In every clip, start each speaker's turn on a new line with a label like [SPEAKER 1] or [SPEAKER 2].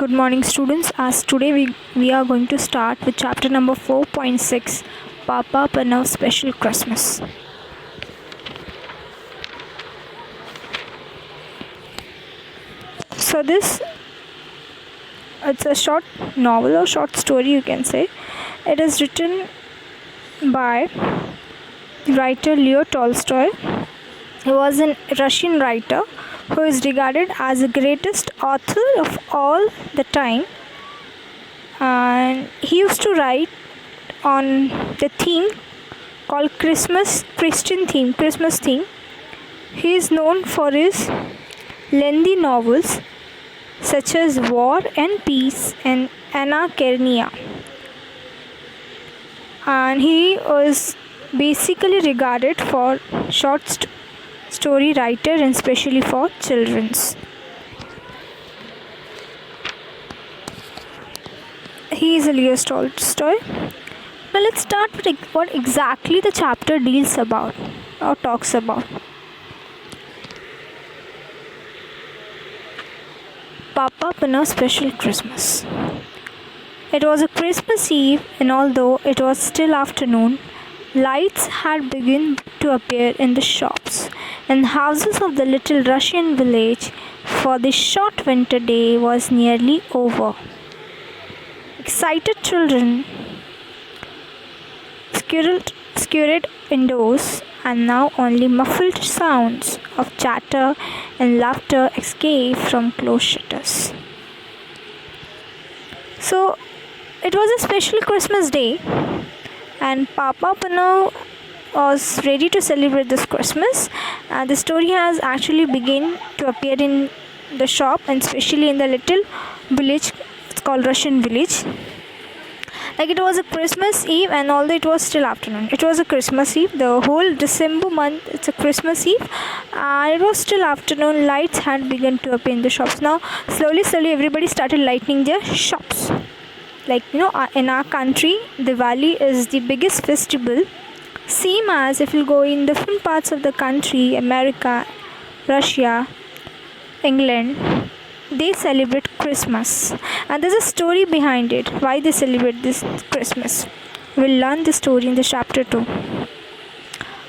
[SPEAKER 1] Good morning, students. As today we are going to start with chapter number 4.6, Papa Panav's Special Christmas. So it's a short novel or short story, you can say. It is written by the writer Leo Tolstoy. He was a Russian writer who is regarded as the greatest author of all the time, and he used to write on the theme called Christmas theme. He is known for his lengthy novels such as War and Peace and Anna Karenina, and he was basically regarded for short story writer and especially for children's. He is a Leo Tolstoy. Now let's start with what exactly the chapter deals about or talks about. Papa Panav's Special Christmas. It was a Christmas Eve, and although it was still afternoon, lights had begun to appear in the shops and houses of the little Russian village, for the short winter day was nearly over. Excited children scurried indoors, and now only muffled sounds of chatter and laughter escaped from closed shutters. So, it was a special Christmas day, and Papa Panav was ready to celebrate this Christmas. The story has actually begun to appear in the shop, and especially in the little village. It's called Russian village. Like, it was a Christmas Eve, and although it was still afternoon, it was a Christmas Eve. The whole December month, it's a Christmas Eve, and it was still afternoon. Lights had begun to appear in the shops. Now, slowly, everybody started lighting their shops. Like, in our country, Diwali is the biggest festival. Same as if you go in different parts of the country, America, Russia, England, they celebrate Christmas. And there's a story behind it, why they celebrate this Christmas. We'll learn the story in the chapter 2.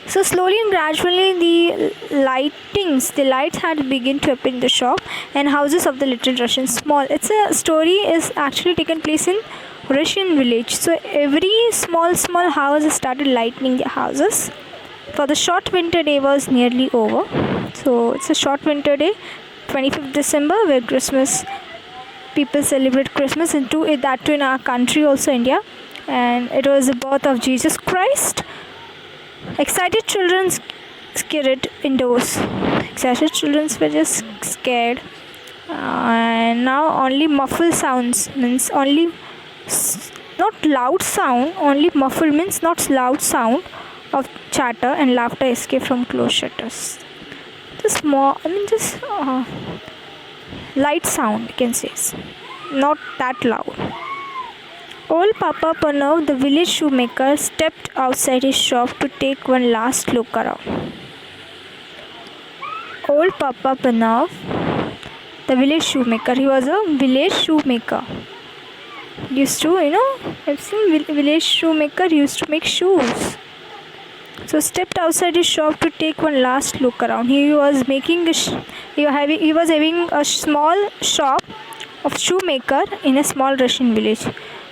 [SPEAKER 1] So slowly and gradually the lights had begun to appear in the shop and houses of the little Russian small. It's a story is actually taken place in Russian village. So every small house started lighting their houses. For the short winter day was nearly over. So it's a short winter day, 25th December, where Christmas people celebrate Christmas, and that too in our country also, India. And it was the birth of Jesus Christ. Excited children scurried indoors. Excited children were just scared. And now only muffled sounds, means only not loud sound, only muffled means not loud sound of chatter and laughter escape from closed shutters. Just light sound, you can say, not that loud. Old Papa Panav, the village shoemaker, stepped outside his shop to take one last look around. Old Papa Panav, the village shoemaker, he was a village shoemaker. Used to, I've seen village shoemaker used to make shoes. So stepped outside his shop to take one last look around. He was having a small shop of shoemaker in a small Russian village.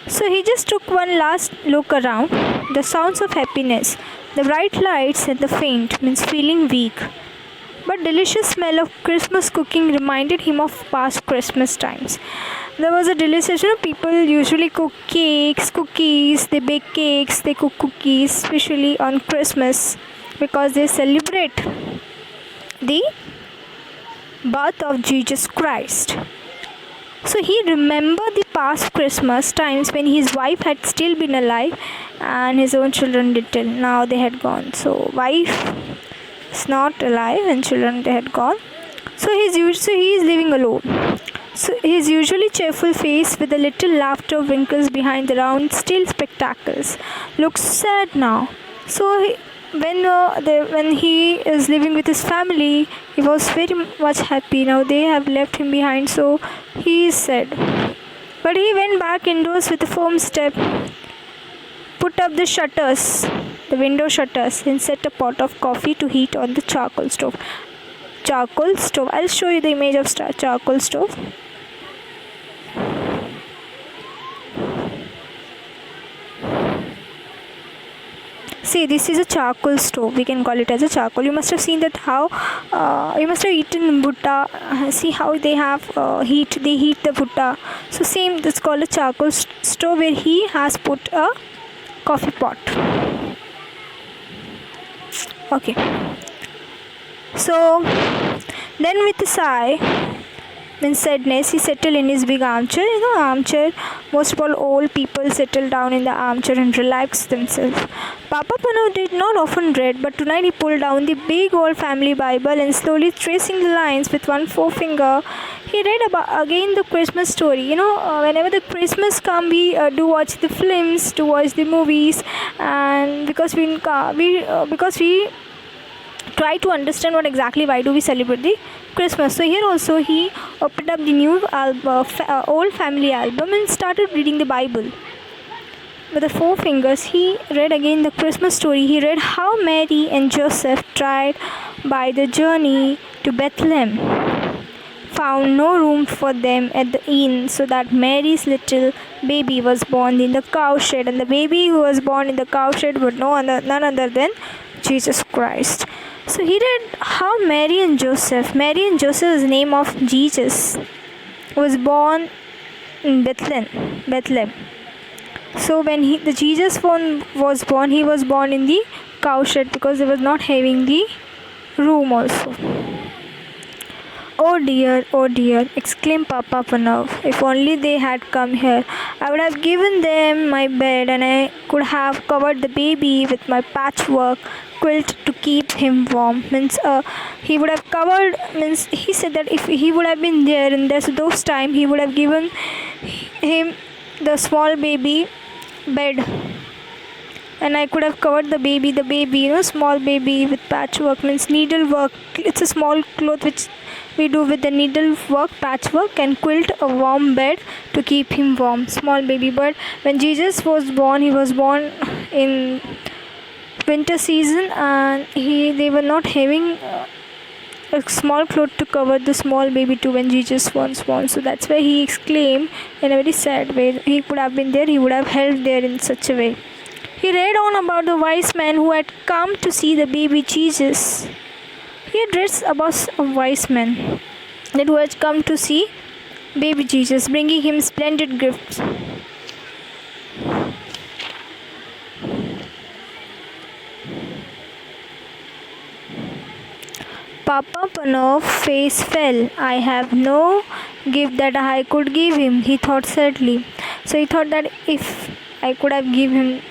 [SPEAKER 1] So he just took one last look around. The sounds of happiness, the bright lights and the faint, means feeling weak, but delicious smell of Christmas cooking reminded him of past Christmas times. There was a delicious, people usually cook cookies, they bake cakes, they cook cookies, especially on Christmas, because they celebrate the birth of Jesus Christ. So he remembered the past Christmas times when his wife had still been alive and his own children little. Now they had gone. So wife is not alive and children they had gone. So he is living alone. So his usually cheerful face with a little laughter wrinkles behind the round steel spectacles looks sad now. So when he is living with his family, he was very much happy. Now they have left him behind, so he is sad. But he went back indoors with a firm step, put up the shutters, the window shutters, and set a pot of coffee to heat on the charcoal stove. Charcoal stove. I'll show you the image of charcoal stove. See, this is a charcoal stove. We can call it as a charcoal. You must have seen that how you must have eaten bhutta. See how they have heat. They heat the bhutta. So same. That's called a charcoal stove where he has put a coffee pot. Okay. So then with a sigh, in sadness, he settled in his big armchair. Armchair. Most of all, old people settle down in the armchair and relax themselves. Papa Pano did not often read, but tonight he pulled down the big old family Bible and slowly tracing the lines with one forefinger, he read about again the Christmas story. Whenever the Christmas come, we do watch the films, to watch the movies, and because we try to understand what exactly why do we celebrate the Christmas. So here also he opened up the new old family album and started reading the Bible. With the four fingers, he read again the Christmas story. He read how Mary and Joseph tried by the journey to Bethlehem, found no room for them at the inn, so that Mary's little baby was born in the cowshed, and the baby who was born in the cowshed was none other than Jesus Christ. So he read how Mary and Joseph's name of Jesus was born in Bethlehem. So when the Jesus was born, he was born in the cowshed because they was not having the room also. Oh dear, exclaimed Papa Pranav. If only they had come here. I would have given them my bed and I could have covered the baby with my patchwork quilt to keep him warm. He would have covered, he said that if he would have been there in those time, he would have given him the small baby bed. And I could have covered the baby, small baby with patchwork, needlework. It's a small cloth which we do with the needlework, patchwork, and quilt a warm bed to keep him warm. Small baby. But when Jesus was born, he was born in winter season, and they were not having a small cloth to cover the small baby too when Jesus was born. So that's why he exclaimed in a very sad way. He could have been there, he would have held there in such a way. He read on about the wise man who had come to see the baby Jesus. He had read about a wise man who had come to see baby Jesus, bringing him splendid gifts. Papa Panof's face fell. I have no gift that I could give him, he thought sadly. So he thought that if I could have given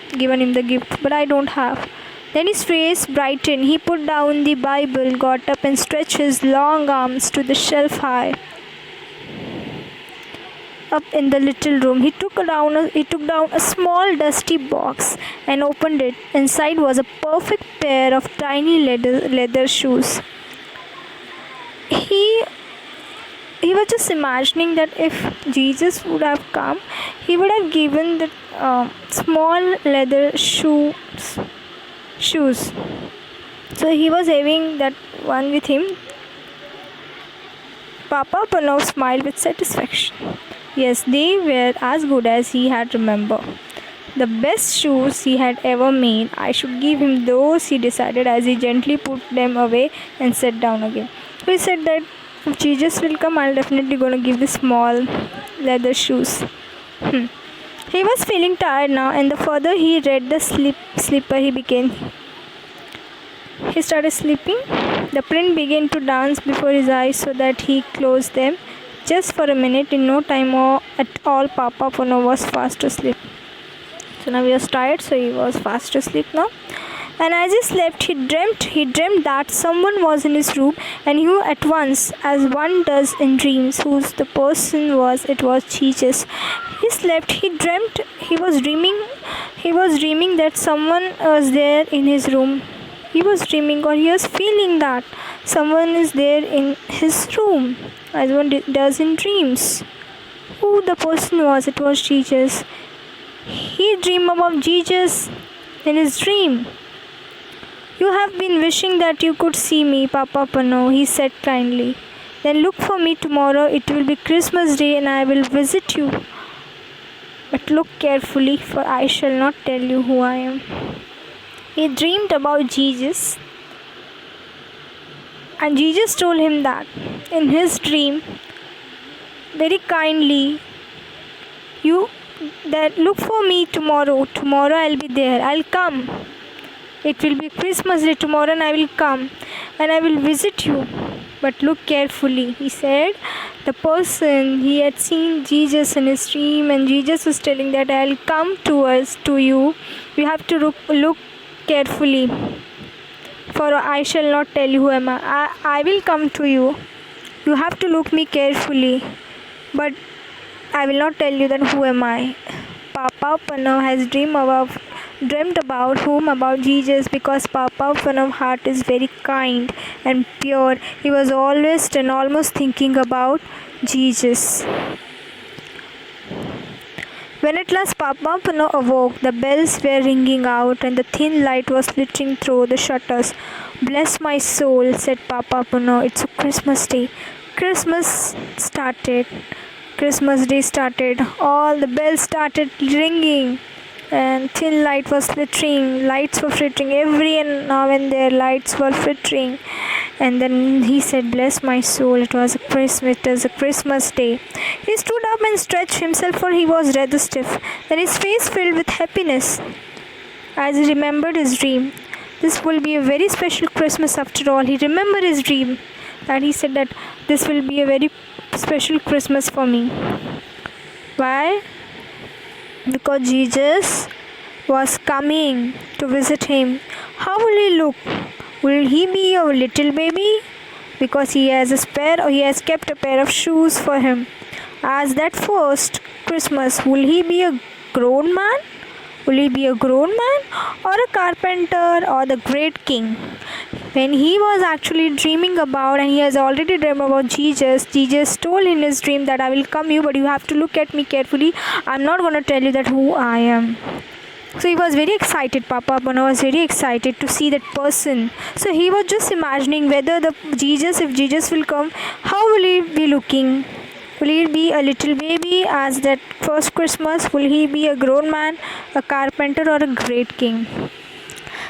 [SPEAKER 1] him the gift, but I don't have. Then his face brightened. He put down the Bible, got up and stretched his long arms to the shelf high up in the little room. He took down a small dusty box and opened it. Inside was a perfect pair of tiny leather shoes. He was just imagining that if Jesus would have come, he would have given the small leather shoes. So he was having that one with him. Papa Panov smiled with satisfaction. Yes, they were as good as he had remembered. The best shoes he had ever made. I should give him those, he decided as he gently put them away and sat down again. So he said that if Jesus will come, I'll definitely going to give the small leather shoes. He was feeling tired now, and the further he read the slipper, he started sleeping. The print began to dance before his eyes so that he closed them. Just for a minute, in no time at all, Papa Pono was fast asleep. So now he was tired, so he was fast asleep now. And as he slept, he dreamt that someone was in his room, and he knew at once, as one does in dreams, who the person was. It was Jesus. He slept, he was dreaming that someone was there in his room. He was dreaming, or he was feeling that someone is there in his room, as one does in dreams. who the person was. It was Jesus. He dreamed about Jesus in his dream. You have been wishing that you could see me, Papa Pano, he said kindly. Then look for me tomorrow. It will be Christmas Day and I will visit you. But look carefully, for I shall not tell you who I am. He dreamed about Jesus, and Jesus told him that in his dream, very kindly, you that look for me tomorrow. Tomorrow I'll be there. I'll come. It will be Christmas Day tomorrow and I will come and I will visit you. But look carefully, he said. The person, he had seen Jesus in his dream, and Jesus was telling that I'll come to you. You have to look carefully, for I shall not tell you who am I. I will come to you. You have to look me carefully, but I will not tell you that who am I. Papa Pano has dreamt about Jesus, because Papa Pano's heart is very kind and pure. He was always and almost thinking about Jesus. When at last Papa Pano awoke, the bells were ringing out and the thin light was flickering through the shutters. Bless my soul, said Papa Pano. It's a Christmas Day. Christmas Day started. All the bells started ringing and thin light was flickering. Lights were flickering. Every now and then lights were flickering. And then he said, bless my soul, it was a Christmas Day. He stood up and stretched himself, for he was rather stiff. Then his face filled with happiness as he remembered his dream. This will be a very special Christmas after all. He remembered his dream, that he said that this will be a very special Christmas for me. Why? Because Jesus was coming to visit him. How will he look? Will he be a little baby? Because he has kept a pair of shoes for him. As that first Christmas, will he be a grown man? Will he be a grown man or a carpenter or the great king? When he was actually dreaming about, and he has already dreamed about Jesus, Jesus told in his dream that I will come you, but you have to look at me carefully. I'm not going to tell you that who I am. So he was very excited. Papa Pano was very excited to see that person. So he was just imagining whether if Jesus will come, how will he be looking? Will he be a little baby as that first Christmas? Will he be a grown man, a carpenter, or a great king?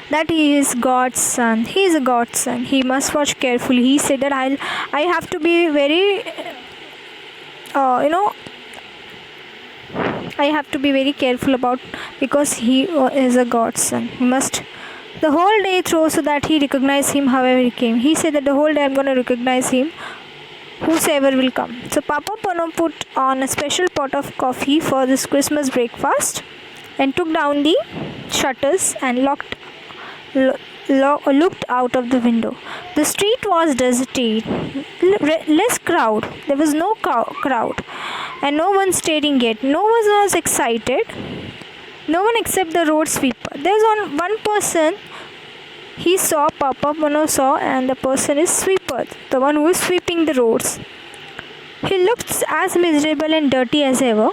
[SPEAKER 1] That he is God's son. He is a God's son. He must watch carefully. He said that I have to be very, I have to be very careful about, because he is a God's son. He must the whole day through, so that he recognize him however he came. He said that the whole day I'm going to recognize him, whosoever will come. So Papa Pano put on a special pot of coffee for this Christmas breakfast and took down the shutters and looked out of the window. The street was deserted, less crowd. There was no crowd, and no one staring yet. No one was excited. No one except the road sweeper. There was one person he saw, Papa Pano saw, and the person is sweeper, the one who is sweeping the roads. He looks as miserable and dirty as ever.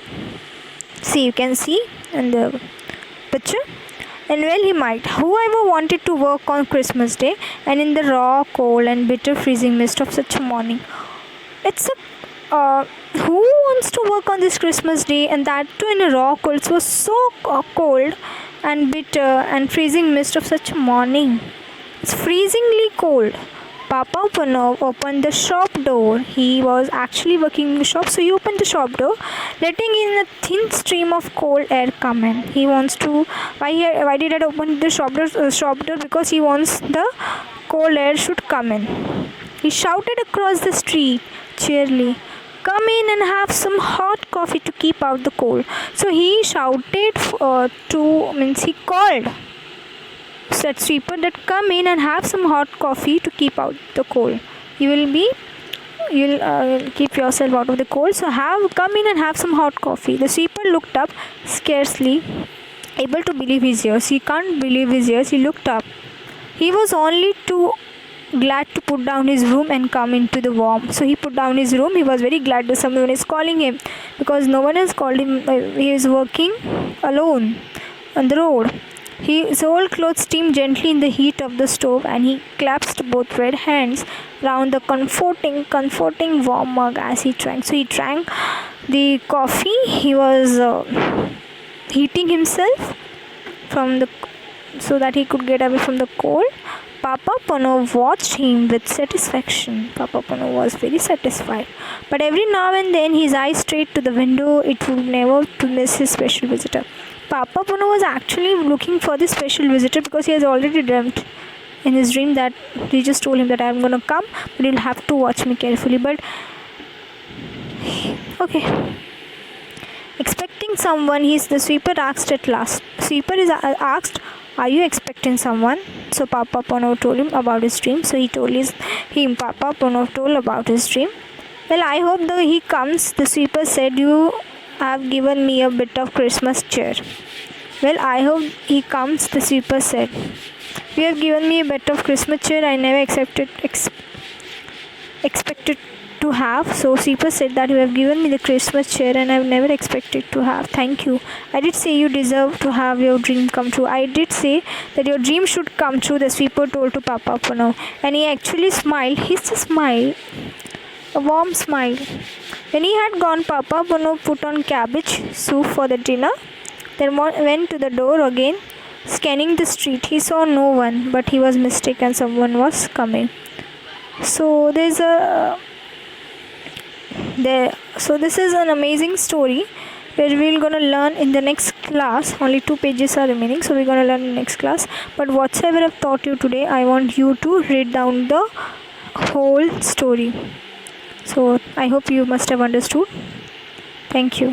[SPEAKER 1] See, you can see in the picture. And well he might. Whoever wanted to work on Christmas Day and in the raw, cold and bitter freezing mist of such a morning? Who wants to work on this Christmas Day, and that too in a raw cold? It was so cold and bitter and freezing mist of such a morning. It's freezingly cold. Papa Pano opened the shop door. He was actually working in the shop, so he opened the shop door, letting in a thin stream of cold air come in. He wants to. Why did I open the shop door? Because he wants the cold air should come in. He shouted across the street cheerily, "Come in and have some hot coffee to keep out the cold." So he shouted he called said sweeper that come in and have some hot coffee to keep out the cold. You'll keep yourself out of the cold. So come in and have some hot coffee. The sweeper looked up, scarcely able to believe his ears. He can't believe his ears. He looked up. He was only glad to put down his room and come into the warm. So he put down his room. He was very glad that someone is calling him, because no one has called him. He is working alone on the road. His old clothes steamed gently in the heat of the stove, and he clasped both red hands round the comforting warm mug as he drank. So he drank the coffee. He was heating himself from the so that he could get away from the cold. Papa Pano watched him with satisfaction. Papa Pano was very satisfied. But every now and then his eyes strayed to the window. It would never to miss his special visitor. Papa Pano was actually looking for this special visitor because he has already dreamt in his dream that he just told him that I am going to come, but you'll have to watch me carefully. But okay. Expecting someone, the sweeper asked at last. Sweeper is asked, "Are you expecting someone?" So Papa Pano told him about his dream. So Papa Pano told about his dream. "Well, I hope that he comes." The sweeper said, "You have given me a bit of Christmas cheer." "Well, I hope he comes," the sweeper said. "You have given me a bit of Christmas cheer I never expected to have." So sweeper said that "You have given me the Christmas cheer and I have never expected to have. Thank you. I did say you deserve to have your dream come true." "I did say that your dream should come true," the sweeper told to Papa Pano. And he actually smiled. His smile, a warm smile. When he had gone, Papa Pano put on cabbage soup for the dinner, then went to the door again, scanning the street. He saw no one, but he was mistaken. Someone was coming. So this is an amazing story where we're going to learn in the next class. Only 2 pages are remaining, so we're going to learn in the next class. But whatsoever I've taught you today, I want you to read down the whole story. So I hope you must have understood. Thank you.